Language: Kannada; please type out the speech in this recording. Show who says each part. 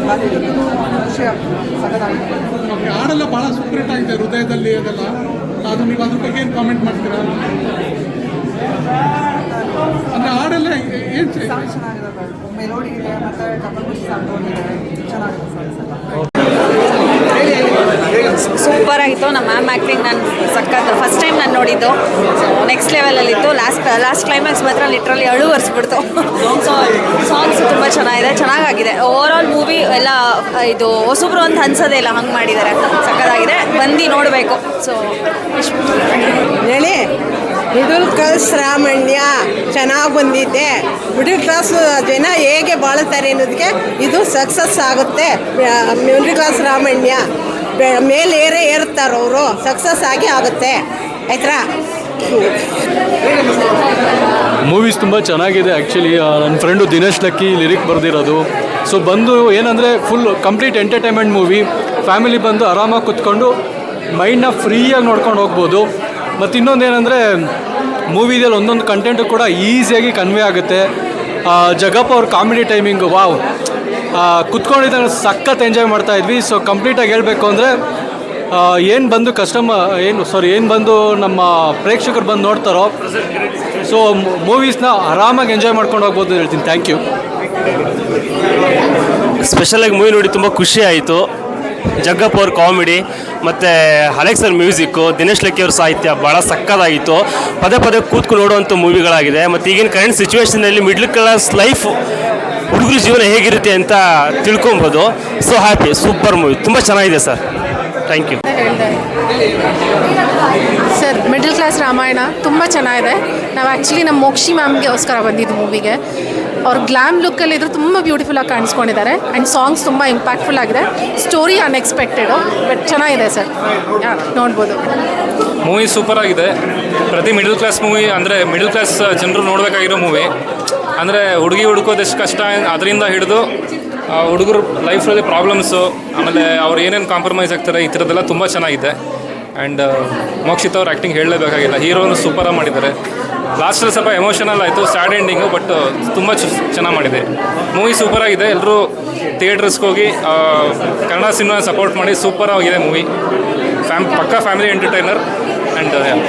Speaker 1: ಖುಷಿ ಸಖತ್ತಾಗಿದೆ.
Speaker 2: ಓಕೆ, ಹಾಡೆಲ್ಲ ಭಾಳ ಸೂಪರ್ ಆಗಿದೆ, ಹೃದಯದಲ್ಲಿ ಅದೆಲ್ಲ. ಅದು ನೀವು ಅದ್ರ ಬಗ್ಗೆ ಏನು ಕಾಮೆಂಟ್ ಮಾಡ್ತೀರಾ? ಅಂದರೆ ಹಾಡೆಲ್ಲ ಏನು
Speaker 1: ಸಾಂಗ್ ಚೆನ್ನಾಗಿದೆ, ಮೆಲೋಡಿ ಇದೆ ಮತ್ತು ಕಪಲ್ ಖುಷಿ ಸಾಂಗ್ ಇದೆ, ಚೆನ್ನಾಗಿದೆ ಸಾಂಗ್ಸ್ ಎಲ್ಲ.
Speaker 3: ಸೂಪರ್ ಆಗಿತ್ತು. ನಮ್ಮ ಮ್ಯಾಮ್ ಆ್ಯಕ್ಟಿಂಗ್ ನಾನು ಸಖತ್ ಫಸ್ಟ್ ಟೈಮ್ ನಾನು ನೋಡಿದ್ದು, ನೆಕ್ಸ್ಟ್ ಲೆವೆಲಲ್ಲಿತ್ತು. ಲಾಸ್ಟ್ ಕ್ಲೈಮ್ಯಾಕ್ಸ್ ಮಾತ್ರ ಲಿಟ್ರಲಿ ಅಳು ಒರೆಸ್ಬಿಡ್ತು. ಸೊ ಸಾಂಗ್ಸ್ ತುಂಬ ಚೆನ್ನಾಗಿದೆ. ಓವರ್ ಆಲ್ ಮೂವಿ ಎಲ್ಲ ಇದು ಹೊಸಬ್ರು ಅಂತ ಅನ್ಸೋದೇ ಇಲ್ಲ, ಹಂಗೆ ಮಾಡಿದ್ದಾರೆ. ಸಖತ್ತಾಗಿದೆ, ಬಂದು ನೋಡಬೇಕು. ಸೊ
Speaker 4: ಹೇಳಿ, ಮಿಡಲ್ ಕ್ಲಾಸ್ ರಾಮಣ್ಯ ಚೆನ್ನಾಗಿ ಬಂದಿದ್ದೆ. ಮಿಡಲ್ ಕ್ಲಾಸ್ ಜನ ಹೇಗೆ ಬಾಳುತ್ತಾರೆ ಅನ್ನೋದಕ್ಕೆ ಇದು ಸಕ್ಸಸ್ ಆಗುತ್ತೆ. ಮಿಡಲ್ ಕ್ಲಾಸ್ ರಾಮಣ್ಯ ಮೇಲೆ ಏರುತ್ತಾರೆ ಅವರು, ಸಕ್ಸಸ್ ಆಗಿ ಆಗುತ್ತೆ. ಆಯ್ತಾ?
Speaker 5: ಮೂವೀಸ್ ತುಂಬ ಚೆನ್ನಾಗಿದೆ. ಆ್ಯಕ್ಚುಲಿ ನನ್ನ ಫ್ರೆಂಡು ದಿನೇಶ್ ಲಕ್ಕಿ ಲಿರಿಕ್ ಬರೆದಿರೋದು. ಸೊ ಬಂದು ಏನಂದರೆ full complete entertainment movie. Family ಬಂದು ಆರಾಮಾಗಿ ಕುತ್ಕೊಂಡು ಮೈಂಡ್ನ ಫ್ರೀಯಾಗಿ ನೋಡ್ಕೊಂಡು ಹೋಗ್ಬೋದು. ಮತ್ತು ಇನ್ನೊಂದು ಏನಂದರೆ ಮೂವಿದಲ್ಲಿ ಒಂದೊಂದು ಕಂಟೆಂಟು ಕೂಡ ಈಸಿಯಾಗಿ ಕನ್ವೆ ಆಗುತ್ತೆ. ಜಗಪ್ಪ ಅವ್ರ ಕಾಮಿಡಿ ಟೈಮಿಂಗು ವಾವ್, ಕುತ್ಕೊಂಡಿದ್ದಾಗ ಸಖತ್ ಎಂಜಾಯ್ ಮಾಡ್ತಾಯಿದ್ವಿ. ಸೊ ಕಂಪ್ಲೀಟಾಗಿ ಹೇಳಬೇಕು ಅಂದರೆ ಏನು ಬಂದು ನಮ್ಮ ಪ್ರೇಕ್ಷಕರು ಬಂದು ನೋಡ್ತಾರೋ, ಸೊ ಮೂವೀಸ್ನ ಆರಾಮಾಗಿ ಎಂಜಾಯ್ ಮಾಡ್ಕೊಂಡು ಹೋಗ್ಬೋದು ಹೇಳ್ತೀನಿ. Thank you.
Speaker 6: ಸ್ಪೆಷಲಾಗಿ ಮೂವಿ ನೋಡಿ ತುಂಬ ಖುಷಿ ಆಯಿತು. ಜಗ್ಗಪ್ಪ ಅವ್ರ ಕಾಮಿಡಿ ಮತ್ತು ಅಲೆಕ್ಸ್ ಅವ್ರ ಮ್ಯೂಸಿಕ್ಕು, ದಿನೇಶ್ ಲಕ್ಕಿ ಅವ್ರ ಸಾಹಿತ್ಯ ಭಾಳ ಸಕ್ಕತ್ತಾಗಿತ್ತು. ಪದೇ ಕೂತ್ಕೊಂಡು ನೋಡುವಂಥ ಮೂವಿಗಳಾಗಿದೆ. ಮತ್ತು ಈಗಿನ ಕರೆಂಟ್ ಸಿಚುವೇಷನಲ್ಲಿ ಮಿಡ್ಲ್ ಕ್ಲಾಸ್ ಲೈಫ್, ಹುಡುಗರ ಜೀವನ ಹೇಗಿರುತ್ತೆ ಅಂತ ತಿಳ್ಕೊಬೋದು. ಸೊ ಹ್ಯಾಪಿ, ಸೂಪರ್ ಮೂವಿ, ತುಂಬ ಚೆನ್ನಾಗಿದೆ sir. Thank you
Speaker 7: sir. Middle class Ramayana ತುಂಬ ಚೆನ್ನಾಗಿದೆ. ನಾವು ಆ್ಯಕ್ಚುಲಿ ನಮ್ಮ ಮೋಕ್ಷಿ ಮ್ಯಾಮ್ಗೋಸ್ಕರ ಬಂದಿದ್ದು ಮೂವಿಗೆ. ಅವ್ರು ಗ್ಲಾಮ್ ಲುಕ್ಕಲ್ಲಿ ಇದ್ರು ತುಂಬ ಬ್ಯೂಟಿಫುಲ್ಲಾಗಿ ಕಾಣಿಸ್ಕೊಂಡಿದ್ದಾರೆ. ಆ್ಯಂಡ್ ಸಾಂಗ್ಸ್ ತುಂಬ ಇಂಪ್ಯಾಕ್ಟ್ಫುಲ್ ಆಗಿದೆ. ಸ್ಟೋರಿ ಅನ್ಎಕ್ಸ್ಪೆಕ್ಟೆಡು, ಬಟ್ ಚೆನ್ನಾಗಿದೆ ಸರ್, ನೋಡ್ಬೋದು.
Speaker 8: ಮೂವಿ ಸೂಪರ್ ಆಗಿದೆ. ಪ್ರತಿ ಮಿಡಲ್ ಕ್ಲಾಸ್ ಮೂವಿ, ಅಂದರೆ ಮಿಡಲ್ ಕ್ಲಾಸ್ ಜನರು ನೋಡಬೇಕಾಗಿರೋ ಮೂವಿ. ಅಂದರೆ ಹುಡುಗಿ ಹುಡುಕೋದೆಷ್ಟು ಕಷ್ಟ, ಅದರಿಂದ ಹಿಡಿದು ಹುಡುಗರು ಲೈಫಲ್ಲಿ ಪ್ರಾಬ್ಲಮ್ಸು, ಆಮೇಲೆ ಅವ್ರು ಏನೇನು ಕಾಂಪ್ರಮೈಸ್ ಆಗ್ತಾರೆ, ಈ ಥರದ್ದೆಲ್ಲ ತುಂಬ ಚೆನ್ನಾಗಿದೆ. ಆ್ಯಂಡ್ ಮೋಕ್ಷಿತ್ ಅವ್ರ ಆ್ಯಕ್ಟಿಂಗ್ ಹೇಳಲೇಬೇಕಾಗಿಲ್ಲ, ಹೀರೋನು ಸೂಪರಾಗಿ ಮಾಡಿದ್ದಾರೆ. ಲಾಸ್ಟಲ್ಲಿ ಸ್ವಲ್ಪ ಎಮೋಷನಲ್ ಆಯಿತು, ಸ್ಯಾಡ್ ಎಂಡಿಂಗು, ಬಟ್ ತುಂಬ ಚೆನ್ನಾಗಿ ಮಾಡಿದೆ. ಮೂವಿ ಸೂಪರಾಗಿದೆ. ಎಲ್ಲರೂ ಥಿಯೇಟರ್ಸ್ಗೆ ಹೋಗಿ ಕನ್ನಡ ಸಿನಿಮಾ ಸಪೋರ್ಟ್ ಮಾಡಿ. ಸೂಪರಾಗಿದೆ ಮೂವಿ. ಪಕ್ಕಾ ಫ್ಯಾಮಿಲಿ ಎಂಟರ್ಟೈನರ್. ಆ್ಯಂಡ್